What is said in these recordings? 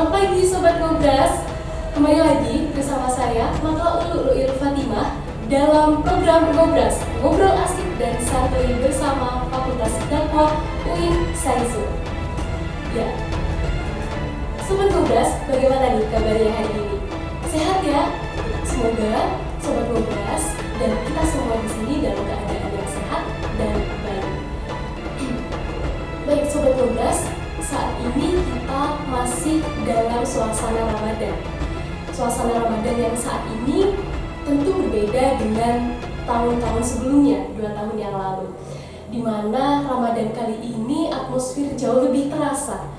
Selamat pagi Sobat Ngobras. Kembali lagi bersama saya Maka Ulu Ru'il Fatimah dalam program Ngobras, ngobrol asik dan santai bersama Fakultas Dakwah UIN Saizul. Ya, Sobat Ngobras, bagaimana nih kabarnya hari ini? Sehat ya? Semoga Sobat Ngobras dan kita semua di sini dalam keadaan yang sehat dan baik. Baik Sobat Ngobras, saat ini kita masih dalam suasana Ramadan. Suasana Ramadan yang saat ini tentu berbeda dengan tahun-tahun sebelumnya, 2 tahun yang lalu, di mana Ramadan kali ini atmosfer jauh lebih terasa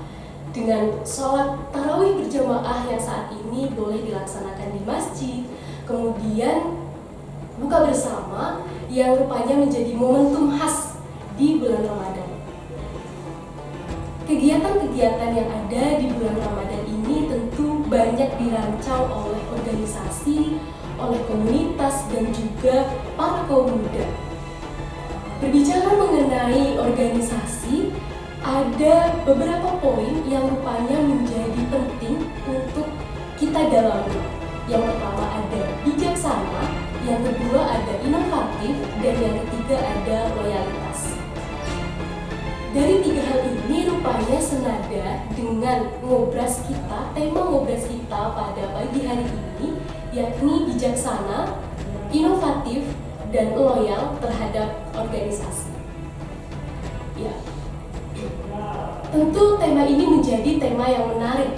dengan sholat tarawih berjamaah yang saat ini boleh dilaksanakan di masjid, kemudian buka bersama yang rupanya menjadi momentum khas di bulan Ramadan. Kegiatan-kegiatan yang ada di bulan Ramadan ini tentu banyak dirancang oleh organisasi, oleh komunitas, dan juga para kaum muda. Berbicara mengenai organisasi, ada beberapa poin yang rupanya menjadi penting untuk kita dalami. Yang pertama ada bijaksana, yang kedua ada inovatif, dan yang ketiga ada loyalitas. Dari 3 hal ini rupanya senada dengan ngobras kita, tema ngobras kita pada pagi hari ini, yakni bijaksana, inovatif, dan loyal terhadap organisasi. Ya, tentu tema ini menjadi tema yang menarik,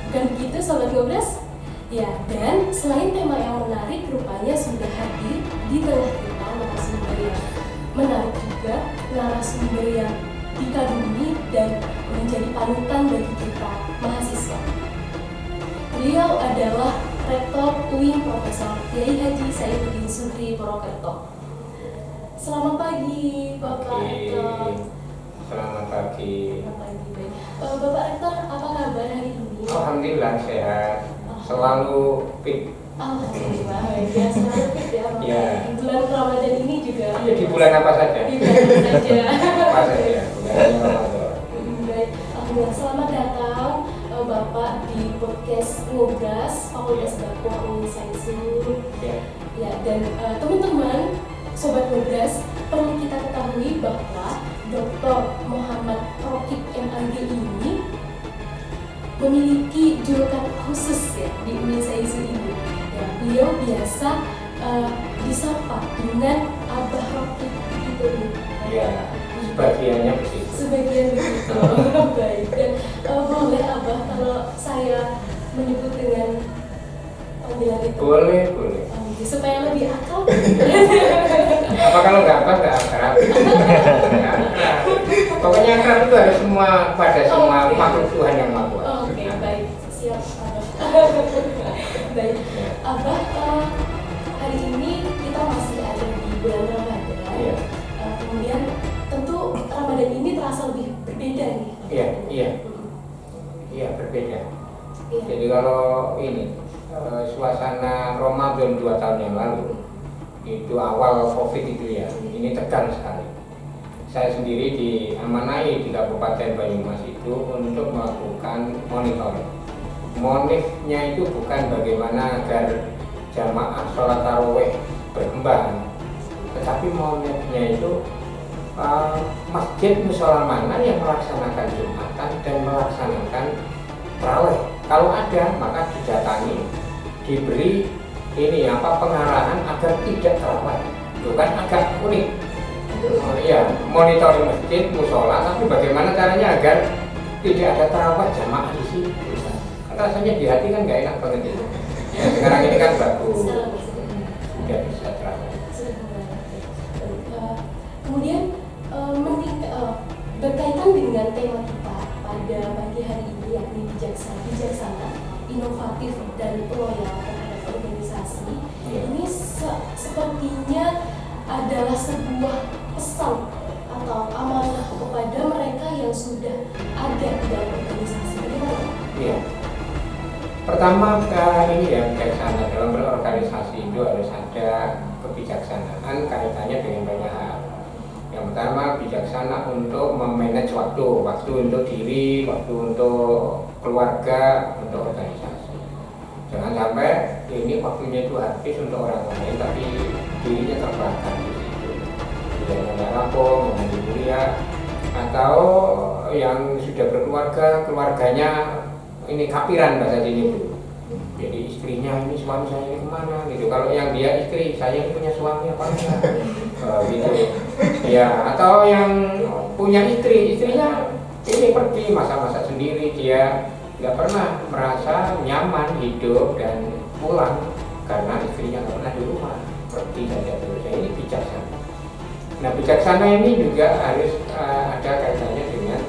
bukan begitu Sobat Ngobras? Ya, dan selain tema yang menarik, rupanya sudah hadir di tengah kita narasumber yang menarik juga, narasumber yang dikagumi dan menjadi panutan bagi kita mahasiswa. Beliau adalah Rektor UIN Profesor Kiai Haji Saifuddin Sugri Purwokerto. Selamat pagi Bapak Rektor. Selamat pagi. Bapak Rektor, apa kabar hari ini? Alhamdulillah sehat. Selalu fit. Alhamdulillah, ya selalu fit ya. Ya. Di bulan Ramadan ini juga. Ya, di bulan apa saja? Di bulan saja. Apa saja? Bulan Ramadan. Baik, alhamdulillah. Selamat datang Bapak di podcast Ngobras Fakultas Dakwah UIN Saizul. Ya. Ya, dan teman-teman Sobat Ngobras, perlu kita ketahui bahwa Dr. Muhammad Rokib MAG ini memiliki julukan khusus ya di UIN Saizul ini. Ya, beliau biasa disapa dengan Abah Rokib gitu. Ya, sebagiannya begitu. Sebagian begitu. Baik. Dan boleh Abah kalau saya menyebut dengan panggilan itu? Boleh. Supaya lebih akal. Apa kalau nggak apa nggak akrab? Nggak akrab. Pokoknya akrab itu harus semua pada semua makhluk Tuhan yang Maha Kuasa. Oke, baik. Siap, Abah. Baik. Abah, hari ini kita masih ada di bulan Ramadan. Iya. Kemudian tentu Ramadan ini terasa lebih berbeda nih. Iya, berbeda. Iya. Jadi kalau ini suasana Ramadan 2 tahun yang lalu itu awal COVID itu ya, ini tegang sekali. Saya sendiri diamanai di Kabupaten Banyumas itu untuk melakukan monitoring. Motifnya itu bukan bagaimana agar jamaah sholat tarawih berkembang, tetapi motifnya itu masjid musola mana yang melaksanakan Jumatan dan melaksanakan tarawih. Kalau ada maka didatangi, diberi pengarahan agar tidak terawih. Itu kan agak unik. Iya, monitoring masjid, musola, tapi bagaimana caranya agar tidak ada terawih jamaah di situ. Kan rasanya di hati kan nggak enak banget itu. Ya, sekarang ini kan bagus, tidak bisa terawih. Kemudian berkaitan dengan tema kita pada pagi hari ini, yakni bijaksana, inovatif, dan loyal terhadap organisasi. Ini sepertinya adalah sebuah pesan atau amanah kepada mereka yang sudah ada di dalam organisasi. Bagaimana? Iya. Pertama ini ya, bijaksana dalam berorganisasi itu harus ada kebijaksanaan kaitannya dengan banyak hal. Yang pertama bijaksana untuk memanage waktu untuk diri, waktu untuk keluarga untuk organisasi. Jangan sampai ini waktunya itu habis untuk orang lain tapi dirinya terbakar di situ. Tidak ada rampung, menjadi mulia, atau yang sudah berkeluarga, keluarganya ini kapiran bahasa sini itu. Jadi istrinya ini suami saya ini kemana gitu. Kalau yang dia istri, saya ini punya suami apa enggak? Gitu. Ya, atau yang punya istri, istrinya ini pergi masak-masak sendiri, dia nggak pernah merasa nyaman hidup dan pulang karena istrinya nggak pernah di rumah, pergi saja terus. Ini bijaksana. Nah, bijaksana ini juga harus ada kaitannya dengan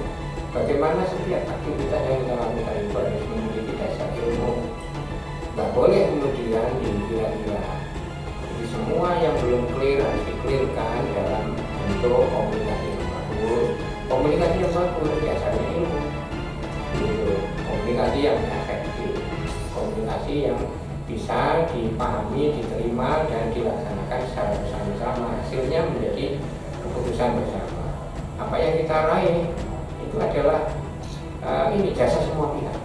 bagaimana setiap aktivitas yang kita lakukan itu harus memiliki dasar ilmu. Nggak boleh kemudian dikira-kira. Jadi semua yang belum clear harus di-clearkan dalam bentuk komunikasi yang bagus. Komunikasi yang bagus biasanya ilmu. Gitu. Komunikasi yang efektif, komunikasi yang bisa dipahami, diterima, dan dilaksanakan secara bersama-sama. Hasilnya menjadi keputusan bersama. Apa yang kita raih itu adalah ini jasa semua pihak.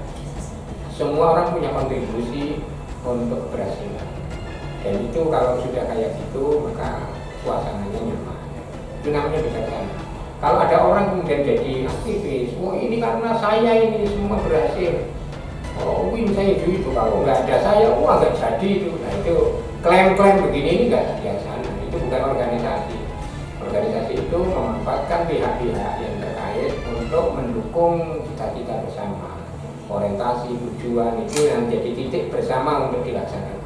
Semua orang punya kontribusi untuk keberhasilan. Dan itu kalau sudah kayak gitu maka suasananya nyaman. Itu namanya bijaksana. Kalau ada orang kemudian jadi aktivis, oh ini karena saya ini semua berhasil. Oh win saya itu kalau nggak ada saya, wah nggak jadi itu. Nah itu klaim-klaim begini ini nggak bijaksana. Itu bukan organisasi. Organisasi itu memanfaatkan pihak-pihak yang terkait untuk mendukung cita-cita bersama. Orientasi, tujuan itu yang jadi titik bersama untuk dilaksanakan.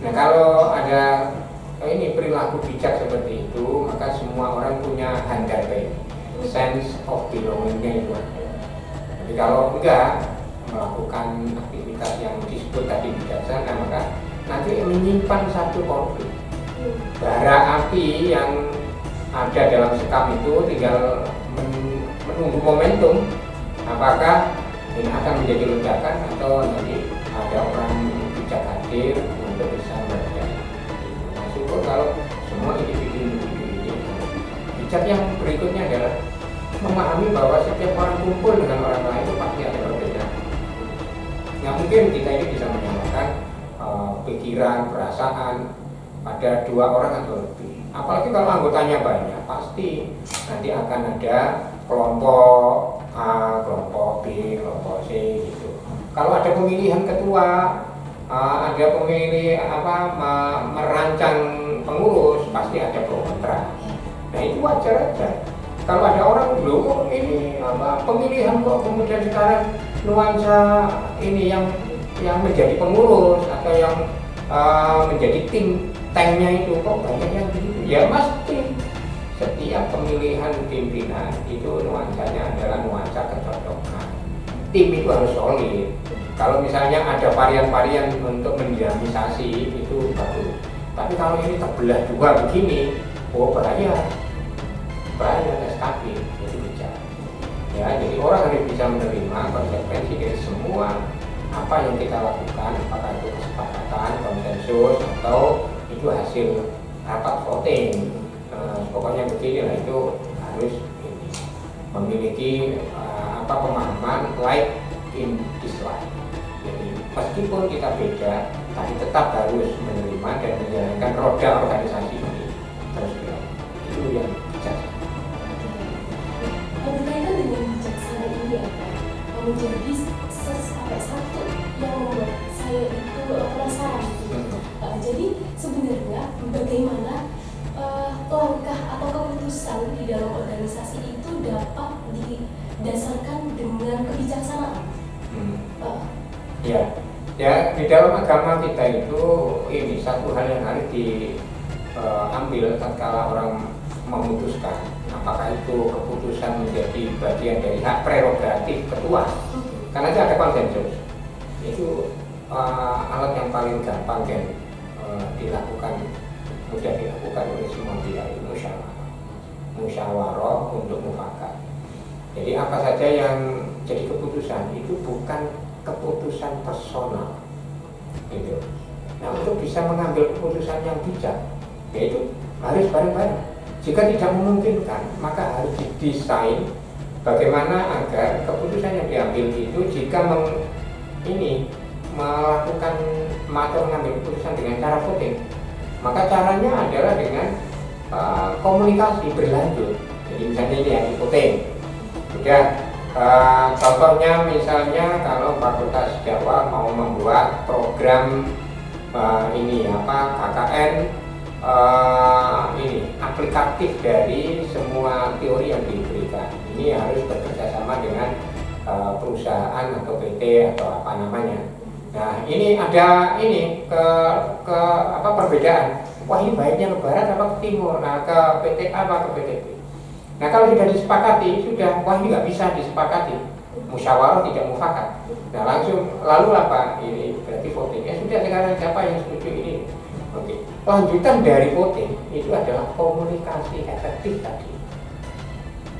Nah kalau ada ini perilaku bijak seperti itu, maka semua orang punya handarbei, sense of belonging-nya itu ada. Tapi kalau enggak melakukan aktivitas yang disebut tadi bijaksana, maka nanti menyimpan satu konflik. Bara api yang ada dalam sekam itu tinggal menunggu momentum, apakah ini akan menjadi ledakan atau nanti ada orang bijak hadir untuk bisa meredam. Kalau semua individu-individu ini bijak yang berikutnya adalah memahami bahwa setiap orang kumpul dengan orang lain itu pasti ada perbedaan. Nggak mungkin kita ini bisa menyamakan pikiran, perasaan pada dua orang atau lebih. Apalagi kalau anggotanya banyak, pasti nanti akan ada kelompok A, kelompok B, kelompok C gitu. Kalau ada pemilihan ketua, ada pemilih merancang pengurus, pasti ada pro kontra. Nah itu wajar aja. Kalau ada orang belum ini pemilihan kok kemudian sekarang nuansa ini yang menjadi pengurus atau yang menjadi tim tanknya itu kok banyak yang begitu. Ya pasti setiap pemilihan pimpinan itu nuansanya adalah nuansa kecocokan. Tim itu harus solid. Kalau misalnya ada varian-varian untuk mendinamisasi itu bagus. Tapi kalau ini terbelah dua begini, oh bahaya, tidak stabil, itu bicara. Ya, jadi orang harus bisa menerima konsekuensi dari semua apa yang kita lakukan, apakah itu kesepakatan, konsensus, atau itu hasil rapat voting. Pokoknya beginilah itu harus memiliki pemahaman like in dislike. Jadi meskipun kita beda, tapi tetap harus menerima dan menjalankan roda organisasi ini terus berjalan. Itu yang bijaksana. Berkaitan dengan bijaksana ini menjadi satu yang membuat saya itu penasaran. Jadi sebenarnya bagaimana langkah atau keputusan di dalam organisasi itu dapat didasarkan dengan kebijaksanaan. Ya, di dalam agama kita itu ini satu hal yang harus diambil tatkala orang memutuskan apakah itu keputusan menjadi bagian dari hak prerogatif ketua, karena itu ada konsensus. Itu alat yang paling gampang dan mudah dilakukan oleh semua pihak, musyawarah untuk mufakat. Jadi apa saja yang jadi keputusan itu bukan keputusan personal, gitu. Nah untuk bisa mengambil keputusan yang bijak, yaitu harus bareng-bareng. Jika tidak memungkinkan, maka harus didesain bagaimana agar keputusan yang diambil itu jika melakukan atau mengambil keputusan dengan cara voting, maka caranya adalah dengan komunikasi berlanjut. Jadi misalnya ini ya, di voting sudah, contohnya misalnya kalau Fakultas Jawa mau membuat program KKN aplikatif dari semua teori yang diberikan, ini harus bekerja sama dengan perusahaan atau PT atau apa namanya. Nah, ini ada perbedaan. Wah, ini baiknya ke barat apa ke timur? Nah, ke PT A apa ke PT B? Nah, kalau sudah disepakati, wah ini nggak bisa disepakati. Musyawarah tidak mufakat. Nah, lalu apa? Ini berarti voting. Ya sudah, sekarang siapa yang setuju ini? Oke. Lanjutan dari voting itu adalah komunikasi efektif tadi.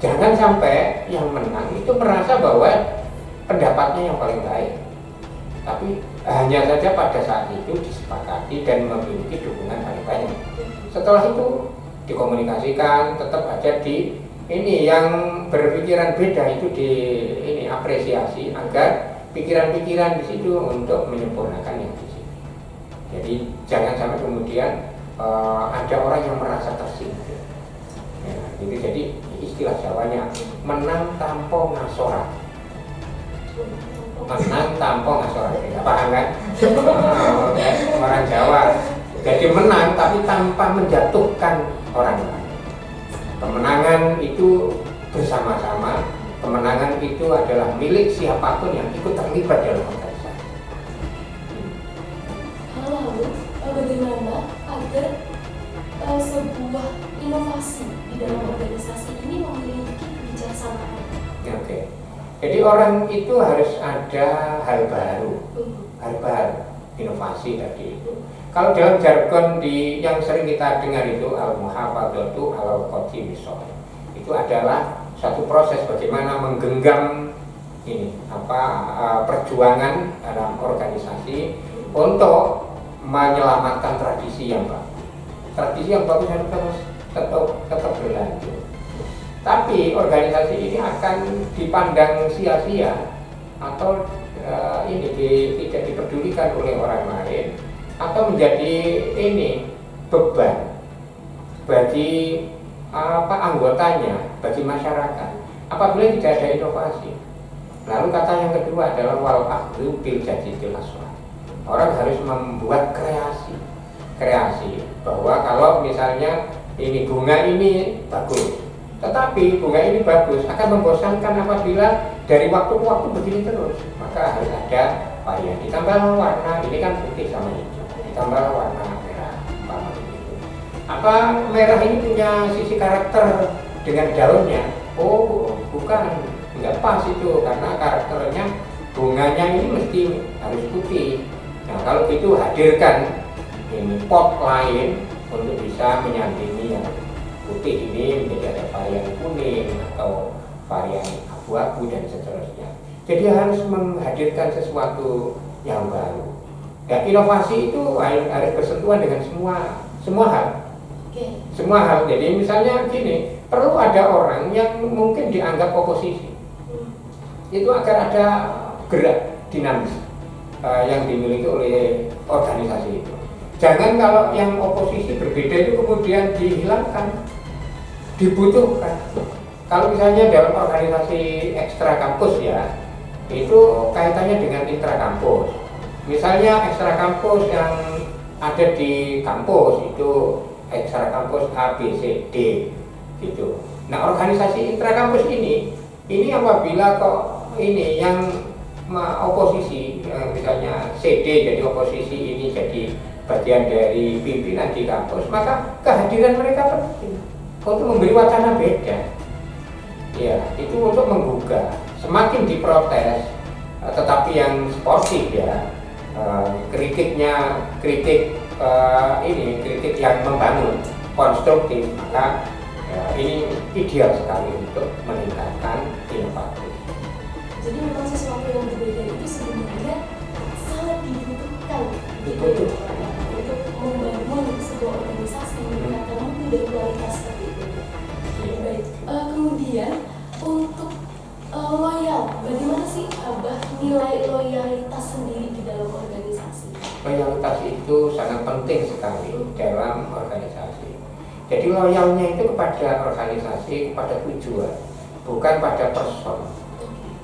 Jangan sampai yang menang itu merasa bahwa pendapatnya yang paling baik, tapi hanya saja pada saat itu disepakati dan memiliki dukungan paling banyak. Setelah itu dikomunikasikan, tetap aja yang berpikiran beda itu apresiasi agar pikiran-pikiran di situ untuk menyempurnakan yang di situ. Jadi jangan sampai kemudian ada orang yang merasa tersinggung. Ya, jadi istilah Jawanya menang tanpa ngasoran. Menang tanpa ngasoran, nggak paham kan? Orang Jawa. Jadi menang tapi tanpa menjatuhkan orang lain. Kemenangan itu bersama-sama. Kemenangan itu adalah milik siapapun yang ikut terlibat dalam organisasi. Lalu bagaimana agar sebuah inovasi di dalam organisasi ini memiliki kebijaksanaan? Oke. Jadi orang itu harus ada hal baru, inovasi tadi itu. Kalau dalam jargon yang sering kita dengar itu al-muhafadzatu al-qadhi misal, itu adalah satu proses bagaimana menggenggam perjuangan dalam organisasi untuk menyelamatkan tradisi yang bagus. Tradisi yang bagus harus tetap berlanjut. Tapi organisasi ini akan dipandang sia-sia atau tidak dipedulikan oleh orang lain, atau menjadi beban bagi anggotanya, bagi masyarakat apabila tidak ada inovasi. Lalu kata yang kedua adalah wal akhdhu bil jadidil aswad. Orang harus membuat kreasi bahwa kalau misalnya bunga ini bagus, tetapi bunga ini bagus akan membosankan apabila dari waktu ke waktu begini terus, maka harus ada varian. Ditambah warna, ini kan putih sama hijau, ditambah warna merah, begitu. Apa merah ini punya sisi karakter dengan daunnya? Oh, bukan, nggak pas itu, karena karakternya bunganya ini mesti harus putih. Nah, kalau gitu hadirkan pot lain untuk bisa menyandingi yang putih ini menjadi ada varian kuning atau varian abu-abu dan seterusnya. Jadi harus menghadirkan sesuatu yang baru. Ya, inovasi itu harus bersentuhan dengan semua hal. Semua hal. Jadi misalnya gini, perlu ada orang yang mungkin dianggap oposisi. Itu agar ada gerak dinamis yang dimiliki oleh organisasi itu. Jangan kalau yang oposisi berbeda itu kemudian dihilangkan, dibutuhkan. Kalau misalnya dalam organisasi ekstra kampus ya, itu kaitannya dengan intra kampus. Misalnya ekstra kampus yang ada di kampus itu ekstra kampus A, B, C, D gitu. Nah, organisasi intra kampus ini apabila yang oposisi, misalnya CD jadi oposisi, ini jadi bagian dari pimpinan di kampus, maka kehadiran mereka penting untuk memberi wacana beda. Ya, itu untuk menggugah. Semakin diprotes, tetapi yang sportif ya, kritik yang membangun, konstruktif, maka ini ideal sekali untuk meningkatkan inovasi. Jadi memang sesuatu yang berbeda itu sebenarnya sangat dibutuhkan untuk membangun sebuah organisasi, meningkatkan mutu dan kualitas seperti itu. Baik, kemudian untuk Jadi loyalnya itu kepada organisasi, kepada tujuan, bukan pada person.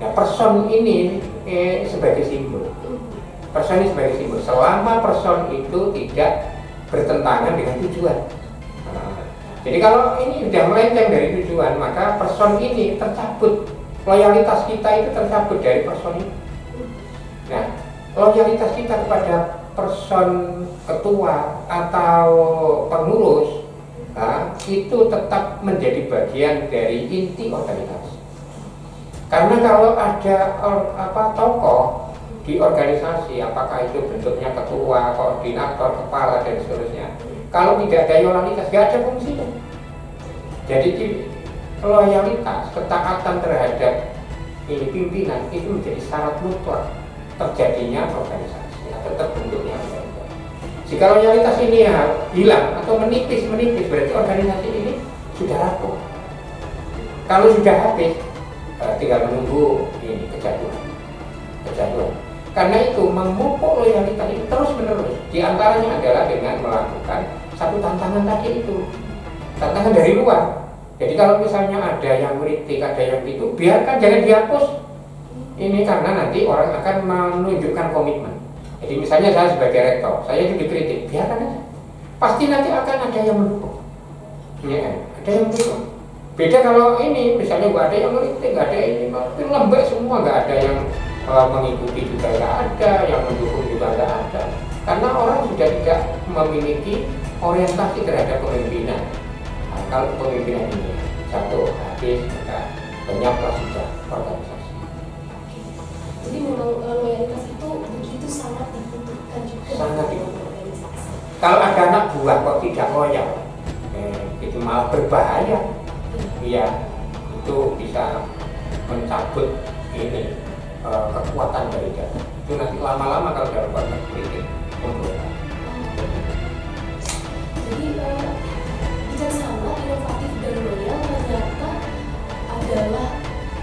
Nah, person ini sebagai simbol. Person ini sebagai simbol. Selama person itu tidak bertentangan dengan tujuan. Nah, jadi kalau ini sudah melenceng dari tujuan, maka person ini tercabut. Loyalitas kita itu tercabut dari person ini. Nah, loyalitas kita kepada person ketua atau pengurus, nah, itu tetap menjadi bagian dari inti organisasi. Karena kalau ada tokoh di organisasi, apakah itu bentuknya ketua, koordinator, kepala dan seterusnya, kalau tidak ada loyalitas, tidak ada fungsinya. Jadi loyalitas, ketaatan terhadap pimpinan itu menjadi syarat mutlak terjadinya organisasi atau terbentuknya organisasi. Jika loyalitas ini hilang atau menipis, berarti organisasi ini sudah rapuh. Kalau sudah habis, tinggal menunggu ini kejatuhan. Karena itu memupuk loyalitas itu terus menerus. Di antaranya adalah dengan melakukan satu tantangan tadi itu, tantangan dari luar. Jadi kalau misalnya ada yang kritik, ada yang itu, biarkan, jangan dihapus. Ini karena nanti orang akan menunjukkan komitmen. Jadi misalnya saya sebagai rektor, saya itu dikritik, biarkan aja. Pasti nanti akan ada yang mendukung. Ya, ada yang mendukung. Beda kalau ini, misalnya nggak ada yang mengkritik, nggak ada ini, lembek semua, nggak ada yang mengikuti juga nggak ada, yang mendukung juga nggak ada. Karena orang sudah tidak memiliki orientasi terhadap kepemimpinan. Nah, kalau kepemimpinan ini satu habis, maka banyaklah sudah organisasi. Jadi memang loyalitas itu begitu sangat dibutuhkan juga. Sangat dibutuhkan. Kalau ada anak buah kok tidak loyal, itu malah berbahaya. Iya, itu bisa mencabut ini kekuatan dari dia. Itu nanti lama-lama kalau dalam konteks politik pemberontak. Jadi bijaksana, inovatif dan loyal ternyata adalah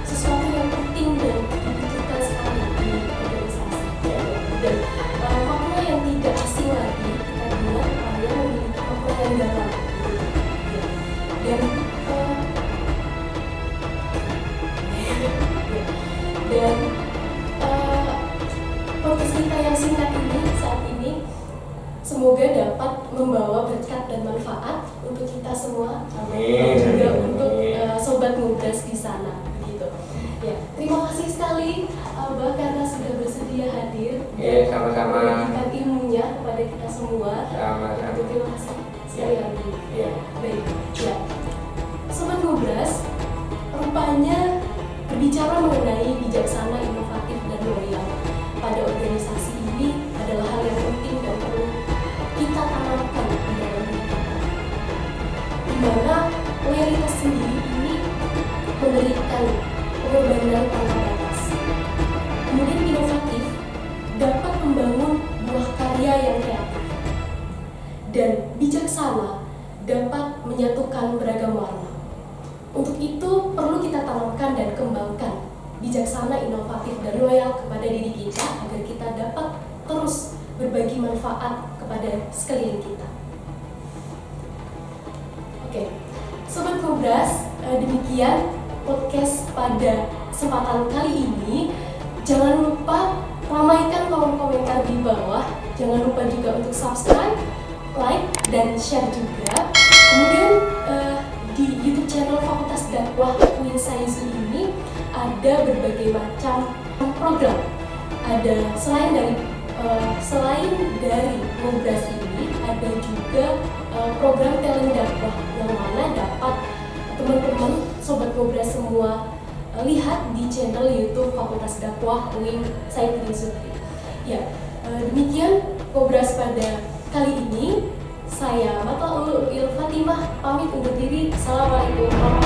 sesuatu yang penting dan dibutuhkan sekali di organisasi. Dan makna yang tidak asing lagi kita dengar hanya memiliki makna yang dalam. Dan podcast kita yang singkat ini saat ini semoga dapat membawa berkat dan manfaat untuk kita semua, dan juga untuk sobat ngobras di sana. Gitu. Ya, terima kasih sekali Abah karena sudah bersedia hadir. Sama-sama. Memberikan ilmunya kepada kita semua. Sama-sama. Terima kasih sekali lagi. Baik. Ya, sobat ngobras, rupanya berbicara mengenai bijaksana, inovatif, dan loyal pada organisasi ini adalah hal yang penting dan perlu kita tanamkan di dalam diri kita. Di mana loyalitas sendiri ini memberikan pengorbanan tanpa batas. Kemudian inovatif dapat membangun buah karya yang kreatif. Dan bijaksana dapat menyatukan beragam warna. Untuk itu perlu kita tanamkan dan kembangkan bijaksana, inovatif, dan loyal kepada diri kita agar kita dapat terus berbagi manfaat kepada sekeliling kita. Oke, Sobat Ngobras, demikian podcast pada kesempatan kali ini. Jangan lupa ramaikan kolom komentar di bawah. Jangan lupa juga untuk subscribe, like, dan share juga. Kemudian di YouTube channel Fakultas Dakwah UIN Sains ini ada berbagai macam program. Ada selain dari ngobras ini, ada juga program talent dakwah yang mana dapat teman-teman sobat ngobras semua lihat di channel YouTube Fakultas Dakwah UIN Said Trisutri. Ya, demikian ngobras pada kali ini. Saya Mata Ulul Il Fatimah pamit undur diri. Assalamualaikum warahmatullahi wabarakatuh.